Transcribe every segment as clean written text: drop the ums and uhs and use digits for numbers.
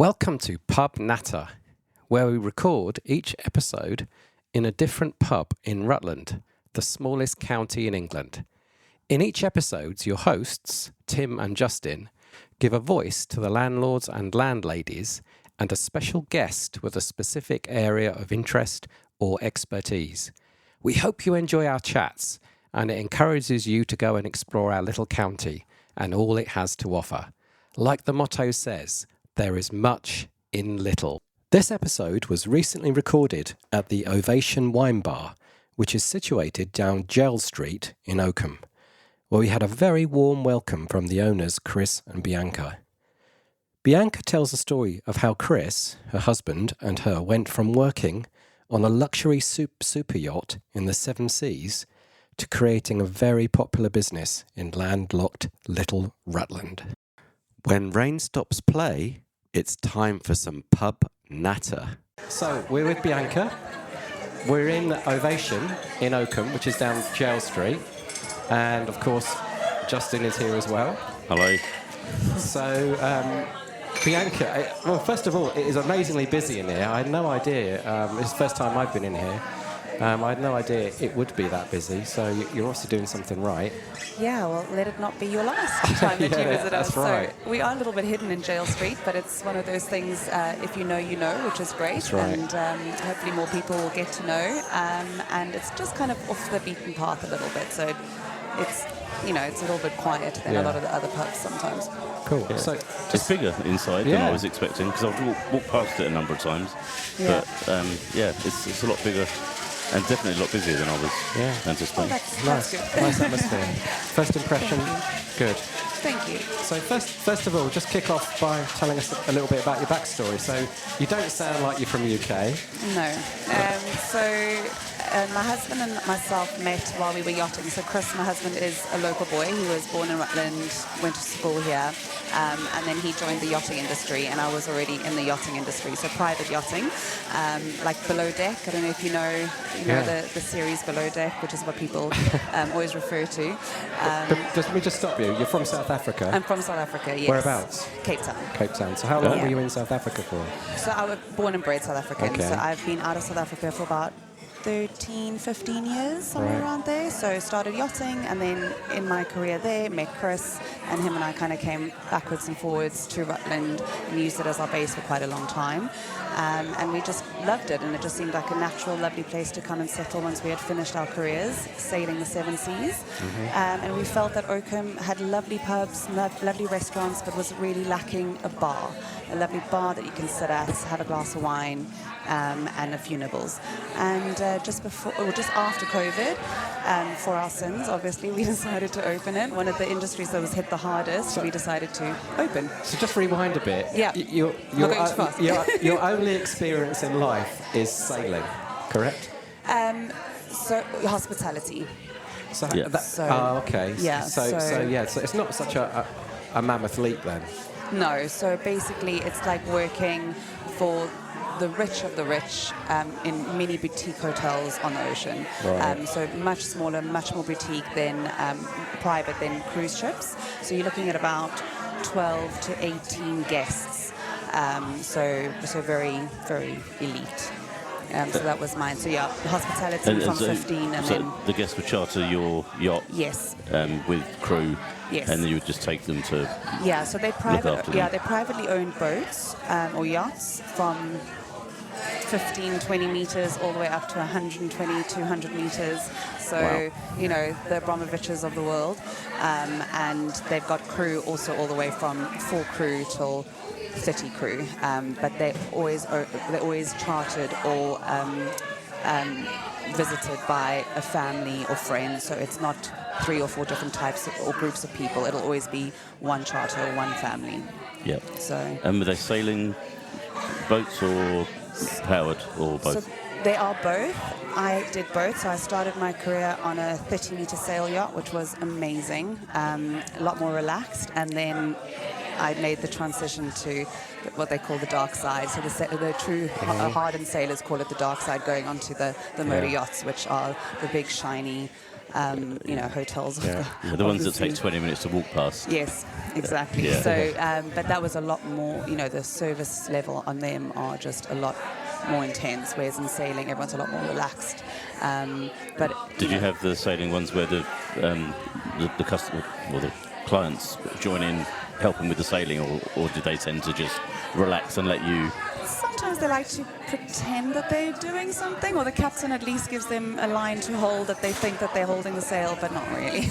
Welcome to Pub Natter, where we record each episode in a different pub in Rutland, the smallest county in England. In each episode, your hosts, Tim and Justin, give a voice to the landlords and landladies and a special guest with a specific area of interest or expertise. We hope you enjoy our chats, and it encourages you to go and explore our little county and all it has to offer. Like the motto says, there is much in little. This episode was recently recorded at the Ovation Wine Bar, which is situated down Gell Street in Oakham, where we had a very warm welcome from the owners, Chris and Bianca. Bianca tells a story of how Chris, her husband, and her went from working on a luxury super yacht in the Seven Seas to creating a very popular business in landlocked Little Rutland. When rain stops play, it's time for some pub natter. So we're with Bianca. We're in Ovation in Oakham, which is down Gell Street. And of course, Justin is here as well. Hello. So, Bianca, well, first of all, it is amazingly busy in here. I had no idea. It's the first time I've been in here. I had no idea it would be that busy, so you're obviously doing something right. Yeah, well, let it not be your last time that you visit us. That's right. So we are a little bit hidden in Gell Street, but it's one of those things, if you know, which is great. That's right. And hopefully more people will get to know. And it's just kind of off the beaten path a little bit. So it's, it's a little bit quiet than a lot of the other pubs sometimes. Cool. Yeah. So it's bigger inside than I was expecting, because I've walked past it a number of times. Yeah. But it's a lot bigger. And definitely a lot busier than I was anticipating. That's good. Nice atmosphere. First impression, good. Thank you. So first of all, just kick off by telling us a little bit about your backstory. So you don't sound like you're from the UK. No. My husband and myself met while we were yachting. So Chris, my husband, is a local boy. He was born in Rutland, went to school here, and then he joined the yachting industry, and I was already in the yachting industry, so private yachting, like Below Deck. I don't know if you know the series Below Deck, which is what people always refer to. Let me just stop you. You're from South Africa? I'm from South Africa, yes. Whereabouts? Cape Town. Cape Town. So how long were you in South Africa for? So I was born and bred South African. Okay. So I've been out of South Africa for about 13, 15 years, somewhere around there. So started yachting, and then in my career there, met Chris, and him and I kind of came backwards and forwards to Rutland and used it as our base for quite a long time. And we just loved it, and it just seemed like a natural, lovely place to come and settle once we had finished our careers, sailing the Seven Seas. And we felt that Oakham had lovely pubs, lovely restaurants, but was really lacking a lovely bar that you can sit at, have a glass of wine, and a few nibbles. And just after COVID, for our sins, obviously, we decided to open it. One of the industries that was hit the hardest, we decided to open. So just rewind a bit. Yeah. You're going too fast. Your only experience in life is sailing, correct? So hospitality. So, Yeah. okay. Yeah, So it's not such a mammoth leap then. No, so basically it's like working for the rich of the rich in mini boutique hotels on the ocean. Right. So much smaller, much more boutique than private than cruise ships. So you're looking at about 12 to 18 guests. So very, very elite. So that was mine. So yeah, hospitality from 15, and so then the guests would charter your yacht. Yes. With crew. Yes. And then you would just take them to. Yeah. So they're after them. they're privately owned boats or yachts from 15, 20 meters all the way up to 120, 200 meters. So, Wow. the Abramoviches of the world. And they've got crew also all the way from 4 crew till 30 crew. But they're always chartered or visited by a family or friends. So it's not 3 or 4 different types or groups of people. It'll always be one charter or one family. Yeah. So. And were they sailing boats or powered or both? So they are both. I did both. So I started my career on a 30-meter sail yacht, which was amazing, a lot more relaxed. And then I made the transition to what they call the dark side. So the true hardened sailors call it the dark side, going onto the motor yachts, which are the big, shiny, hotels. Yeah. The ones that take Obviously. 20 minutes to walk past. Yes, exactly. Yeah. So, but that was a lot more, the service level on them are just a lot more intense, whereas in sailing, everyone's a lot more relaxed. But Did you have the sailing ones where the customer or the clients join in helping with the sailing, or did they tend to just relax and let you? Sometimes they like to pretend that they're doing something, or the captain at least gives them a line to hold that they think that they're holding the sail, but not really.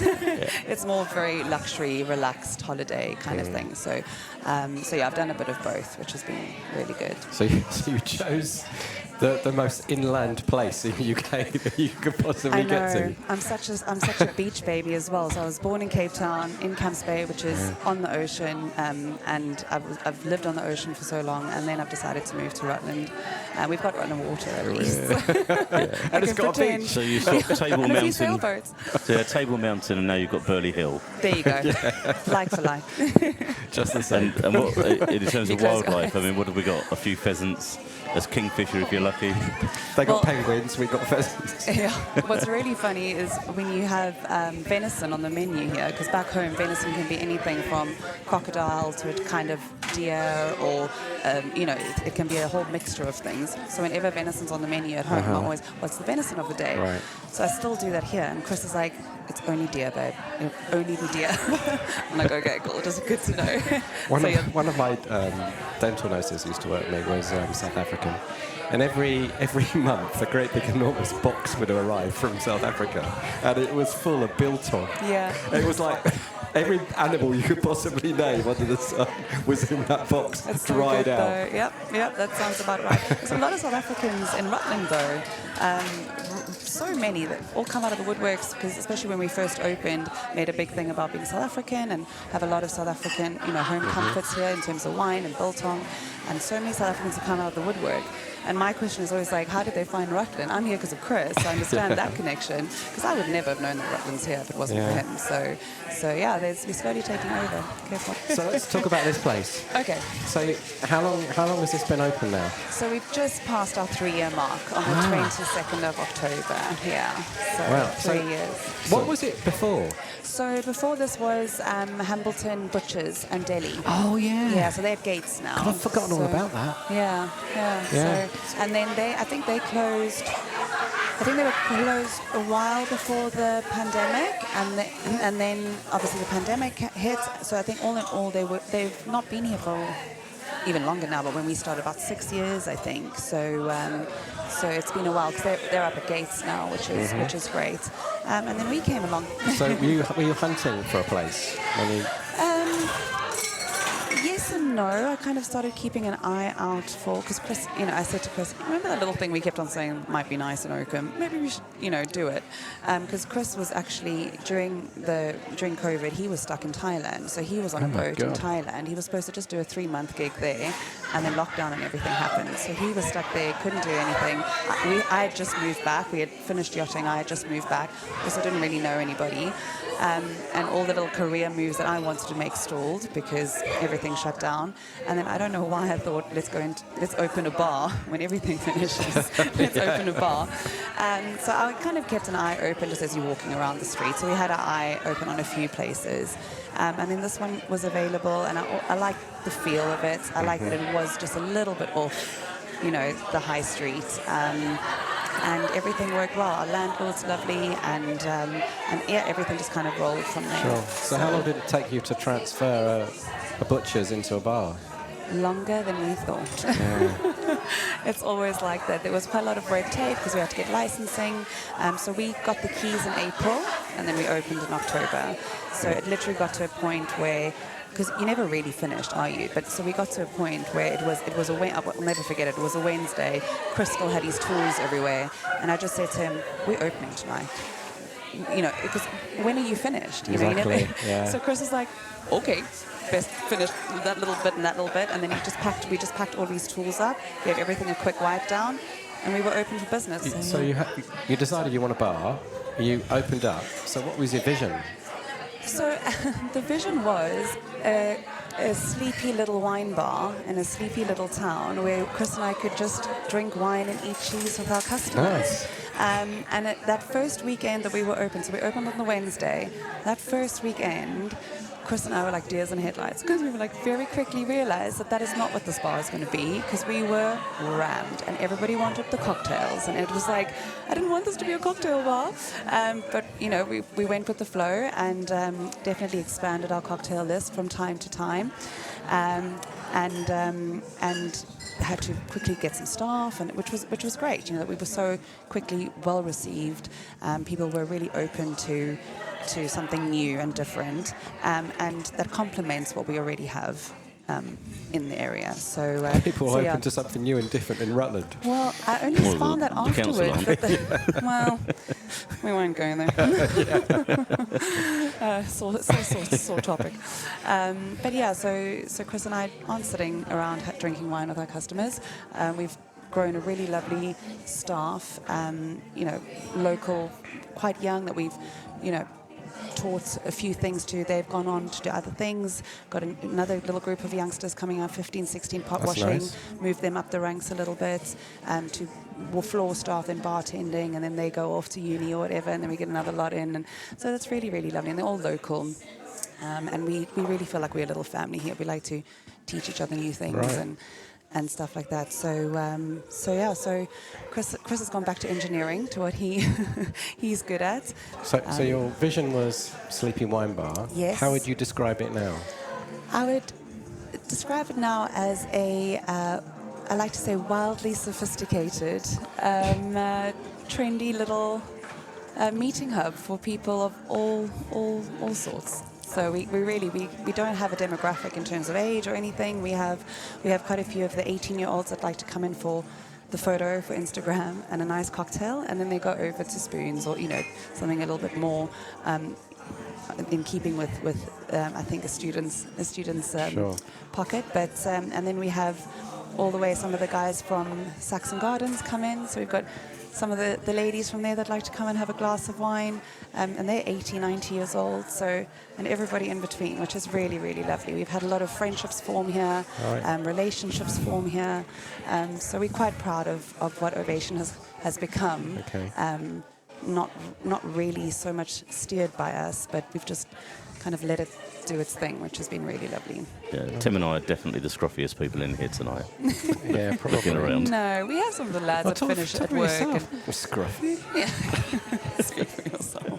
It's more very luxury, relaxed holiday kind of thing. So yeah, I've done a bit of both, which has been really good. So you chose the most inland place in the UK that you could possibly get to. I'm such a beach baby as well. So I was born in Cape Town, in Camps Bay, which is on the ocean, and I've lived on the ocean for so long, and then I've decided to move to Rutland. We've got Rutland water at least. And it's got a beach. So you saw Table And a few Mountain. sailboats. So you had Table Mountain, and now you've got Burley Hill. There you go. Like for like. Just the same. And what, in terms You of close your wildlife, I eyes. mean, what have we got? A few pheasants, as kingfisher if you're lucky. They got Well- penguins, we got pheasants. Yeah. What's really funny is when you have venison on the menu here, because back home venison can be anything from crocodile to a kind of deer, or it can be a whole mixture of things. So whenever venison's on the menu at home, I'm always, what's the venison of the day? Right. So I still do that here, and Chris is like, it's only deer, babe. Only the deer. I'm like, okay, cool. Just good to know. One of my dental nurses used to work with me was South African. And every month, a great big enormous box would arrive from South Africa. And it was full of biltong. Yeah. It was like every animal you could possibly name under the sun was in that box, That's so dried good, out. though. Yep, that sounds about right. There's a lot of South Africans in Rutland, though. So many that all come out of the woodworks, because especially when we first opened, made a big thing about being South African and have a lot of South African, home comforts here in terms of wine and biltong. And so many South Africans have come out of the woodwork. And my question is always like, how did they find Rutland? I'm here because of Chris. I understand that connection, because I would never have known that Rutland's here if it wasn't for him. So yeah, we're slowly taking over. Careful. So let's talk about this place. Okay. So how long has this been open now? So we've just passed our 3-year mark on the 22nd of October. Yeah. So Wow. 3 years. What was it before? So before this was Hambleton Butchers and Deli. Oh, yeah. Yeah, so they have gates now. God, I've forgotten all about that. Yeah. Yeah. So, and then I think they were closed a while before the pandemic, and then obviously the pandemic hit. So I think all in all they've not been here for even longer now. But when we started, about 6 years, I think. So it's been a while, because they're up at gates now, which is great. And then we came along. So were you hunting for a place? Yes and no. I kind of started keeping an eye out for, because Chris, I said to Chris, remember that little thing we kept on saying might be nice in Oakham? Maybe we should, do it. Because Chris was actually, during COVID, he was stuck in Thailand. So he was on a boat in Thailand. He was supposed to just do a 3-month gig there, and then lockdown and everything happened. So he was stuck there, couldn't do anything. I had just moved back. We had finished yachting. I had just moved back, because I didn't really know anybody. And all the little career moves that I wanted to make stalled because everything shut down. And then I don't know why I thought, let's open a bar when everything finishes. Let's open a bar. And so I kind of kept an eye open just as you're walking around the street. So we had our eye open on a few places. And then this one was available, and I liked the feel of it. I liked that it was just a little bit off, the high street. And everything worked well. Our landlord's lovely, and everything just kind of rolled from there. Sure. So how long did it take you to transfer a butcher's into a bar? Longer than we thought. Yeah. It's always like that. There was quite a lot of red tape because we had to get licensing. So we got the keys in April, and then we opened in October. So it literally got to a point where, because you're never really finished, are you? But so we got to a point where it was I'll never forget it. It was a Wednesday. Chris still had his tools everywhere, and I just said to him, "We're opening tonight." Because when are you finished? Exactly. Yeah. So Chris was like, "Okay, best finish that little bit and that little bit," and then we just packed all these tools up, gave everything a quick wipe down, and we were open for business. So you decided you want a bar. You opened up. So what was your vision? So the vision was a sleepy little wine bar in a sleepy little town where Chris and I could just drink wine and eat cheese with our customers. Nice. That first weekend that we were open, so we opened on the Wednesday. That first weekend, Chris and I were like deers in headlights because we were like very quickly realized that is not what this bar is going to be, because we were rammed and everybody wanted the cocktails, and it was like, I didn't want this to be a cocktail bar, but you know, we went with the flow and definitely expanded our cocktail list from time to time, and had to quickly get some staff, and which was great. You know, that we were so quickly well received. People were really open to something new and different, and that complements what we already have in the area. So people so are yeah. open to something new and different in Rutland. Well, I only found that the council afterwards. Well, we won't go there. Sore topic. But yeah, so Chris and I aren't sitting around drinking wine with our customers. We've grown a really lovely staff, you know, local, quite young, that we've, you know, taught a few things to. They've gone on to do other things. Got another little group of youngsters coming up, 15, 16 pot That's washing. nice. Moved them up the ranks a little bit to floor staff and bartending, and then they go off to uni or whatever, and then we get another lot in. And so that's really, really lovely. And they're all local. And we really feel like we're a little family here. We like to teach each other new things. Right. And stuff like that. So so Chris has gone back to engineering, to what he's good at. So your vision was Sleepy Wine Bar. Yes. How would you describe it now? I would describe it now as I like to say wildly sophisticated, trendy little meeting hub for people of all sorts. So we don't have a demographic in terms of age or anything. We have quite a few of the 18-year-olds that like to come in for the photo for Instagram and a nice cocktail, and then they go over to spoons or, you know, something a little bit more in keeping with I think a student's Sure. pocket. But and then we have all the way some of the guys from Saxon Gardens come in. So we've got some of the ladies from there that like to come and have a glass of wine, and they're 80, 90 years old, so, and everybody in between, which is really, really lovely. We've had a lot of friendships form here, Right. relationships form here, so we're quite proud of what Ovation has become. Okay. Not really so much steered by us, but we've just kind of let it do its thing, which has been really lovely. Yeah, Tim and I are definitely the scruffiest people in here tonight. Yeah, Looking probably. around. No, we have some of the lads that finish at work. Scruffy. Speak for yourself.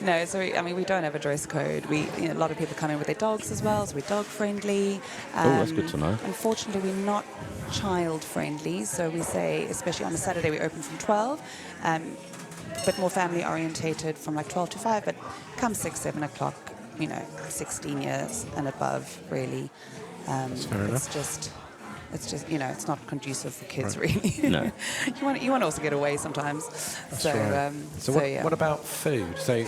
No, so we don't have a dress code. A lot of people come in with their dogs as well, so we're dog friendly. That's good to know. Unfortunately, we're not child friendly, so we say, especially on a Saturday, we open from 12. But more family orientated from like 12 to 5, but come 6, 7 o'clock, 16 years and above, really. That's fair enough. It's just, it's not conducive for kids, really. No. you want to also get away sometimes. That's so, right. yeah. What about food? So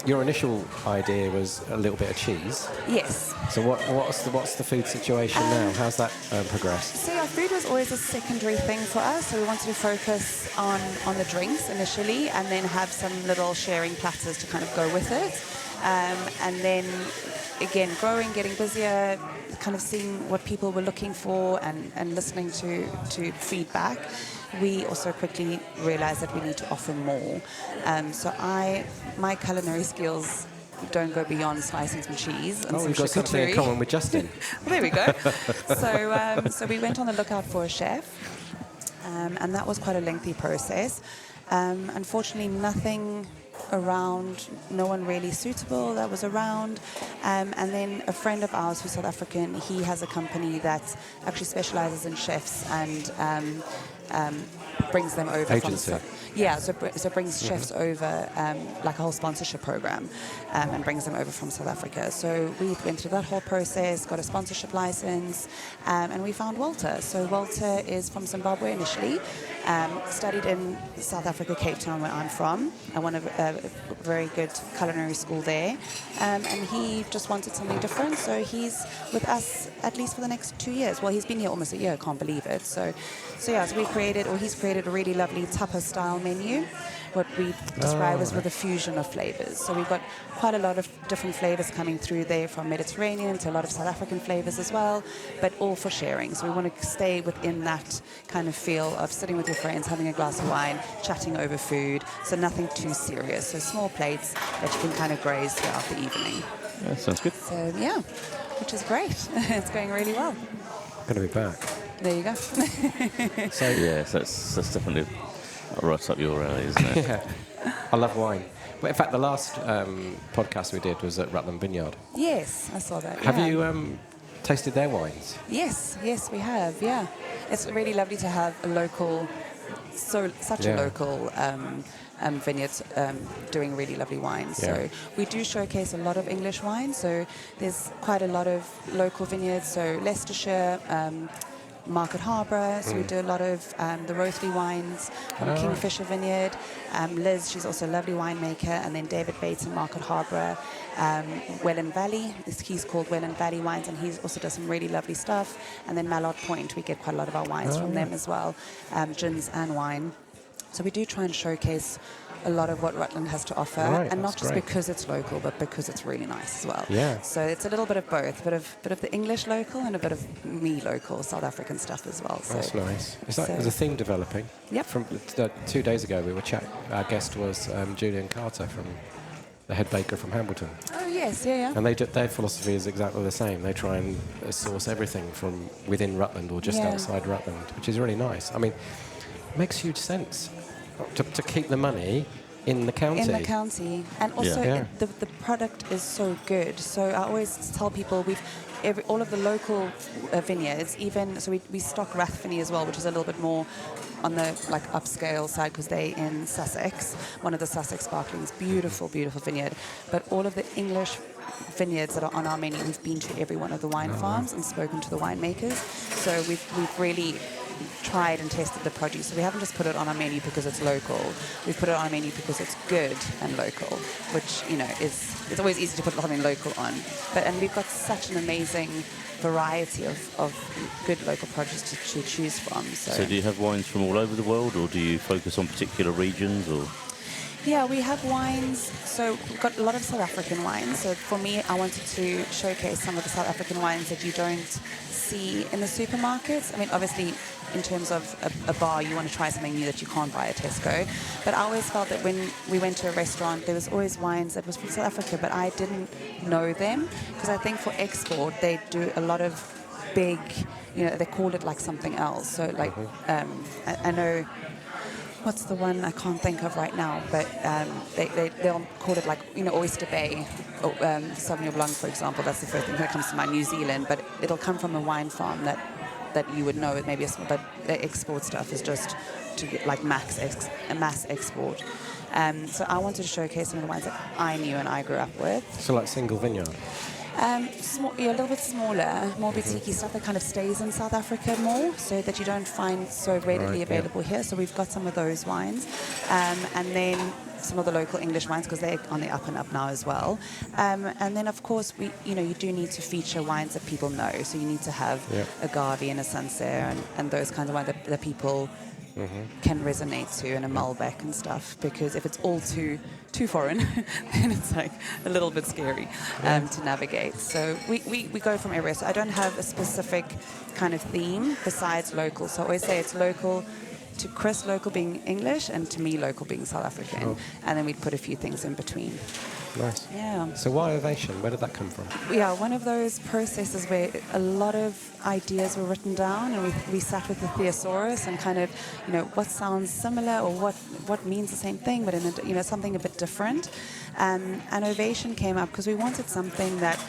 your initial idea was a little bit of cheese. Yes. So what's the food situation now? How's that progressed? So yeah, food was always a secondary thing for us. So we wanted to focus on the drinks initially, and then have some little sharing platters to kind of go with it. And then again, growing, getting busier, kind of seeing what people were looking for, and listening to feedback, we also quickly realized that we need to offer more. So my culinary skills don't go beyond slicing some cheese and some we've got something in charcuterie. common with Justin. Well, there we go. So we went on the lookout for a chef, and that was quite a lengthy process. Unfortunately, nothing around, no one really suitable that was around. And then a friend of ours who's South African, he has a company that actually specializes in chefs and brings them over. Agency. So brings chefs over, like a whole sponsorship program, and brings them over from South Africa. So we went through that whole process, got a sponsorship license, and we found Walter. So Walter is from Zimbabwe initially, studied in South Africa, Cape Town, where I'm from. I went a very good culinary school there, and he just wanted something different. So he's with us at least for the next 2 years. Well, he's been here almost a year. Can't believe it. So he's created a really lovely tapas style menu, what we describe as with a fusion of flavors. So we've got quite a lot of different flavors coming through there, from Mediterranean to a lot of South African flavors as well, but all for sharing. So we want to stay within that kind of feel of sitting with your friends, having a glass of wine, chatting over food, so nothing too serious. So small plates that you can kind of graze throughout the evening. Yeah, sounds good. So yeah, which is great. It's going really well. Going to be back. There you go. So yes, that's definitely right up your alley, isn't it? Yeah, I love wine. Well, in fact, the last podcast we did was at Rutland Vineyard. Yes, I saw that. Have yeah. you tasted their wines? Yes, we have. Yeah, it's really lovely to have a local, such a local vineyard doing really lovely wines. Yeah. So we do showcase a lot of English wines. So there's quite a lot of local vineyards. So Leicestershire. Market Harbour, so we do a lot of the Rothley wines from Kingfisher Vineyard. Liz, she's also a lovely winemaker, and then David Bates in Market Harbour. Welland Valley, he's called Welland Valley Wines, and he also does some really lovely stuff. And then Mallard Point, we get quite a lot of our wines from them as well, gins and wine. So we do try and showcase a lot of what Rutland has to offer, and not just because it's local, but because it's really nice as well. Yeah. So it's a little bit of both, a bit of the English local and a bit of me local, South African stuff as well. So that's nice. There's a theme developing. Yep. From 2 days ago, we were our guest was Julian Carter, from the head baker from Hambleton. Oh yes, yeah. And their philosophy is exactly the same. They try and source everything from within Rutland or just outside Rutland, which is really nice. I mean, it makes huge sense to keep the money in the county. In the county. And also the product is so good. So I always tell people all of the local vineyards, even, so we stock Rathfinny as well, which is a little bit more on the upscale side because they're in Sussex, one of the Sussex sparklings, beautiful, beautiful vineyard. But all of the English vineyards that are on our menu, we've been to every one of the wine farms and spoken to the winemakers. So we've really tried and tested the produce. So we haven't just put it on our menu because it's local. We've put it on our menu because it's good and local, which, it's always easy to put something local on. And we've got such an amazing variety of good local produce to choose from. So do you have wines from all over the world, or do you focus on particular regions, or? Yeah, we have wines. So we've got a lot of South African wines. So for me, I wanted to showcase some of the South African wines that you don't see in the supermarkets. I mean, obviously, in terms of a bar, you want to try something new that you can't buy at Tesco. But I always felt that when we went to a restaurant, there was always wines that was from South Africa, but I didn't know them. Because I think for export, they do a lot of big, they call it like something else. So I know... What's the one I can't think of right now? But they'll call it Oyster Bay, or, Sauvignon Blanc, for example. That's the first thing that comes to mind, New Zealand. But it'll come from a wine farm that you would know. Maybe but the export stuff is just to get mass export. So I wanted to showcase some of the wines that I knew and I grew up with. So single vineyard. A little bit smaller, more boutique stuff that kind of stays in South Africa more, so that you don't find so readily available here. So we've got some of those wines, and then some of the local English wines because they're on the up and up now as well. And then of course you do need to feature wines that people know. So you need to have a Garvey and a Sancerre and those kinds of wines that people can resonate to, and a Malbec and stuff. Because if it's all too foreign, then it's a little bit scary to navigate. So we go from everywhere. So I don't have a specific kind of theme besides local. So I always say it's local to Chris, local being English, and to me, local being South African. And then we'd put a few things in between. Nice. Yeah. So why Ovation? Where did that come from? Yeah, one of those processes where a lot of ideas were written down, and we sat with the thesaurus and kind of, what sounds similar or what means the same thing, but in something a bit different. And Ovation came up because we wanted something that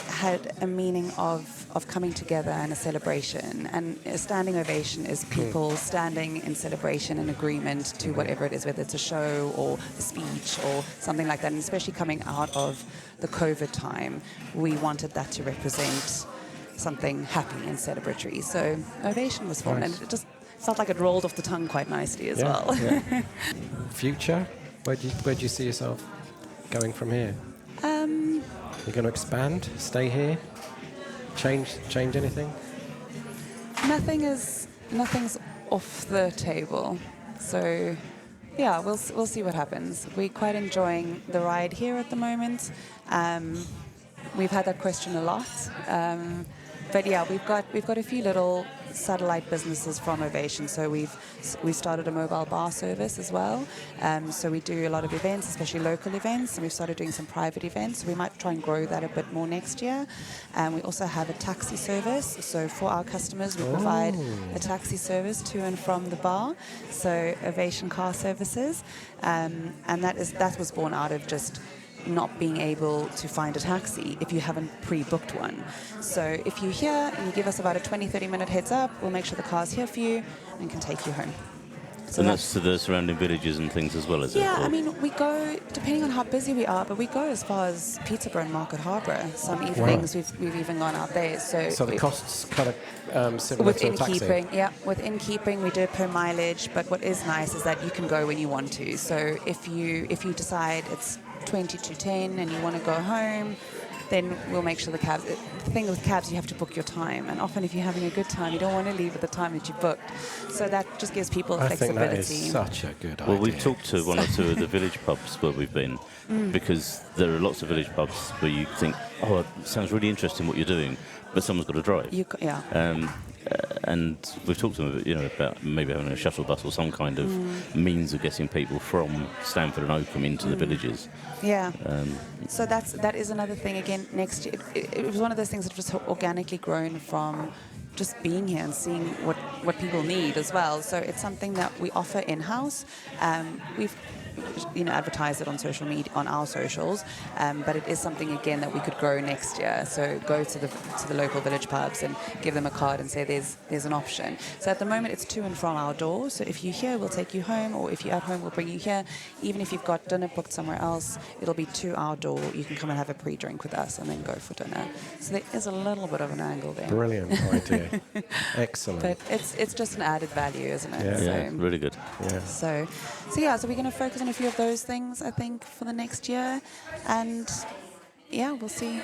had a meaning of coming together and a celebration. And a standing ovation is people standing in celebration and agreement to whatever it is, whether it's a show or a speech or something like that. And especially coming out of the COVID time, we wanted that to represent something happy and celebratory. So Ovation was formed, and it just felt like it rolled off the tongue quite nicely as well. Yeah. Future? Where do you see yourself going from here? You're going to expand? Stay here? Change anything? Nothing's off the table. So Yeah, we'll see what happens. We're quite enjoying the ride here at the moment. We've had that question a lot, but yeah, we've got a few little satellite businesses from Ovation. So we've started a mobile bar service as well. So we do a lot of events, especially local events, and we've started doing some private events. So we might try and grow that a bit more next year. We also have a taxi service. So for our customers, we provide a taxi service to and from the bar. So Ovation Car Services, and that was born out of just not being able to find a taxi if you haven't pre-booked one. So if you're here and you give us about a 20-30 minute heads up, we'll make sure the car's here for you and can take you home. So and that's to the surrounding villages and things as well, is it? Yeah, Or- I mean, we go, depending on how busy we are, but we go as far as Peterborough and Market Harbour. Some evenings we've even gone out there. So the costs kind of similar to a within taxi. keeping, within keeping, we do it per mileage. But what is nice is that you can go when you want to. So if you decide it's 20 to 10 and you want to go home, then we'll make sure the cabs. The thing with cabs, you have to book your time, and often if you're having a good time, you don't want to leave at the time that you booked. So that just gives people flexibility. I think that is such a good idea. Well, we've talked to one or two of the village pubs where we've been, because there are lots of village pubs where you think, oh, it sounds really interesting what you're doing, but someone's got to drive. And we've talked to them, about maybe having a shuttle bus or some kind of means of getting people from Stamford and Oakham into the villages. Yeah. So that is another thing. Again, next year, it was one of those things that just organically grown from just being here and seeing what people need as well. So it's something that we offer in-house. We've advertise it on social media, on our socials, but it is something again that we could grow next year. So go to the local village pubs and give them a card and say there's an option. So at the moment it's to and from our door. So if you're here, we'll take you home, or if you're at home, we'll bring you here. Even if you've got dinner booked somewhere else, it'll be to our door. You can come and have a pre-drink with us and then go for dinner. So there is a little bit of an angle there. Brilliant idea. Excellent. But it's just an added value, isn't it? Yeah, really good. Yeah. So we're going to focus on a few of those things, I think, for the next year, and we'll see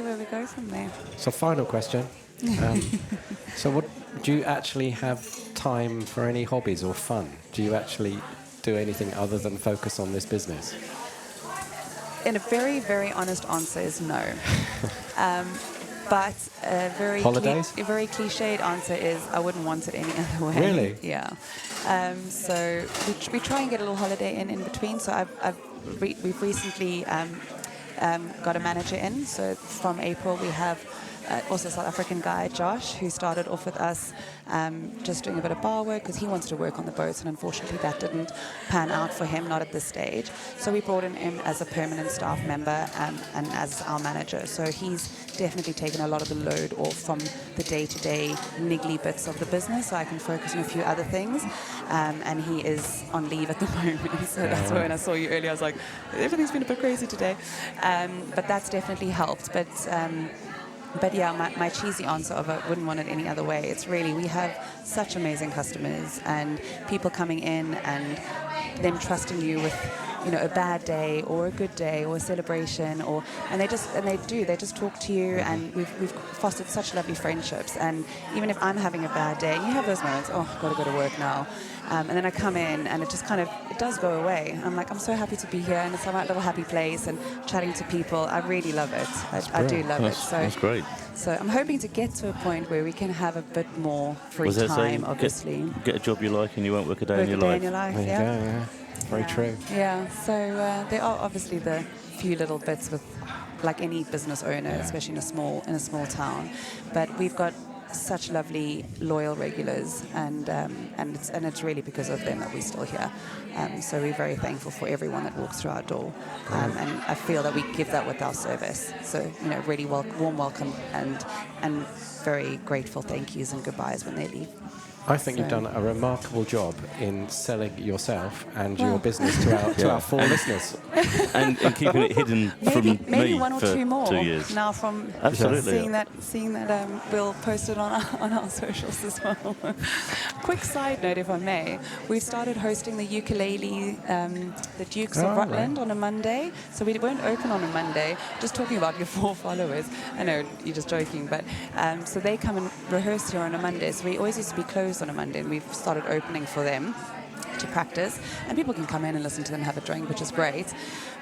where we go from there. So final question. So what do you actually have time for any hobbies or fun? Do you actually do anything other than focus on this business? And a very, very honest answer is no. But a very cliched answer is I wouldn't want it any other way. Really? Yeah. So we try and get a little holiday in between. So we've recently got a manager in. So from April we have also a South African guy, Josh, who started off with us just doing a bit of bar work because he wanted to work on the boats, and unfortunately that didn't pan out for him, not at this stage. So we brought him as a permanent staff member and as our manager. So he's definitely taken a lot of the load off from the day-to-day niggly bits of the business, so I can focus on a few other things. And he is on leave at the moment, so that's why when I saw you earlier I was like, everything's been a bit crazy today. But that's definitely helped. But yeah, my cheesy answer of it, wouldn't want it any other way. It's really, we have such amazing customers and people coming in and them trusting you with, a bad day or a good day or a celebration, and they just talk to you, and we've fostered such lovely friendships. And even if I'm having a bad day, you have those moments, I've got to go to work now. And then I come in and it just it does go away. I'm like, I'm so happy to be here, and it's my little happy place and chatting to people. I really love it. I do love it. So that's great. So I'm hoping to get to a point where we can have a bit more free time, obviously. Get a job you like and you won't work a day in your life. There you go, yeah. Very true. Yeah, so there are obviously the few little bits with, like any business owner, especially in a small town. But we've got such lovely, loyal regulars, and it's really because of them that we're still here. So we're very thankful for everyone that walks through our door, and I feel that we give that with our service. So really warm welcome and very grateful thank yous and goodbyes when they leave. I think you've done a remarkable job in selling yourself and your business to our 4 listeners. And keeping it hidden maybe from me one or for two more 2 years. now from Absolutely. seeing that we'll post it on our socials as well. Quick side note, if I may, we've started hosting the ukulele, the Dukes of Rutland on a Monday. So we won't open on a Monday. Just talking about your 4 followers. I know you're just joking, but so they come and rehearse here on a Monday. So we always used to be closed on a Monday, and we've started opening for them. to practice, and people can come in and listen to them have a drink, which is great.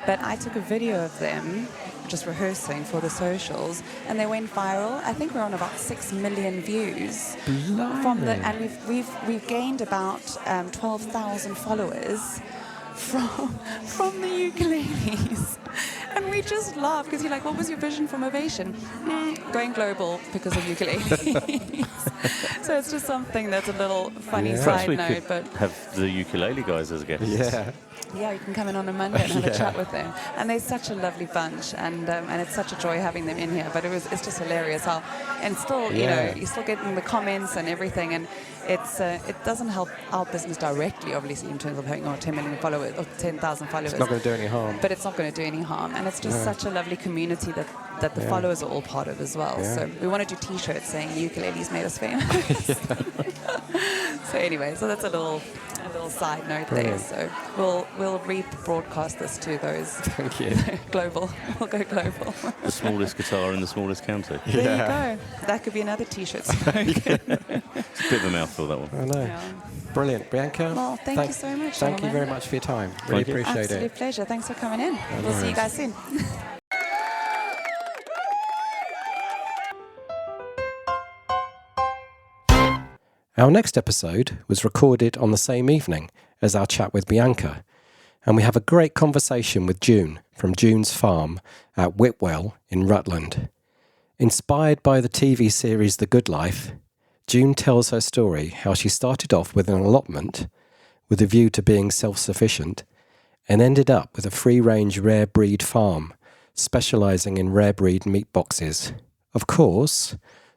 But I took a video of them just rehearsing for the socials, and they went viral. I think we're on about 6 million views and we've gained about 12,000 followers from the ukuleles. And we just laugh because you're like, what was your vision from Ovation? Going global because of ukuleles. So it's just something that's a little funny side note. But have the ukulele guys as guests. Yeah, you can come in on a Monday and have a chat with them. And they're such a lovely bunch, and it's such a joy having them in here. But it's just hilarious how, and still, you know, you're still getting the comments and everything, and it doesn't help our business directly, obviously, in terms of having 10 million followers or 10,000 followers. It's not going to do any harm. But it's not going to do any harm, and it's just such a lovely community that the followers are all part of as well. So we want to do T-shirts saying ukuleles made us famous. So anyway, so that's a little side note there. So we'll rebroadcast this to those. Thank you. Global. We'll go global. The smallest guitar in the smallest county. There you go. That could be another T-shirt. It's a bit of a mouthful, that one. I know. Yeah. Brilliant. Bianca, Well, thank you so much. Thank you gentlemen. very much for your time. Really appreciate Absolute it. pleasure. Thanks for coming in. We'll see you guys soon. Our next episode was recorded on the same evening as our chat with Bianca, and we have a great conversation with June from June's Farm at Whitwell in Rutland. Inspired by the TV series The Good Life, June tells her story how she started off with an allotment with a view to being self-sufficient and ended up with a free-range rare breed farm specialising in rare breed meat boxes. Of course,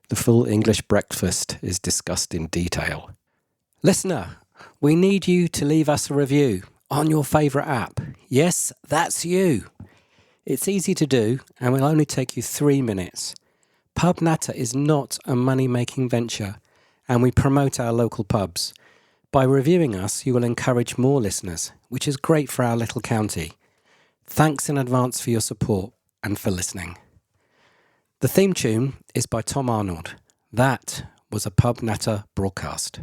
the full English breakfast is discussed in detail. Listener, we need you to leave us a review on your favourite app. Yes, that's you. It's easy to do and will only take you 3 minutes. Pub Natter is not a money-making venture, and we promote our local pubs. By reviewing us, you will encourage more listeners, which is great for our little county. Thanks in advance for your support and for listening. The theme tune is by Tom Arnold. That was a Pub Natter broadcast.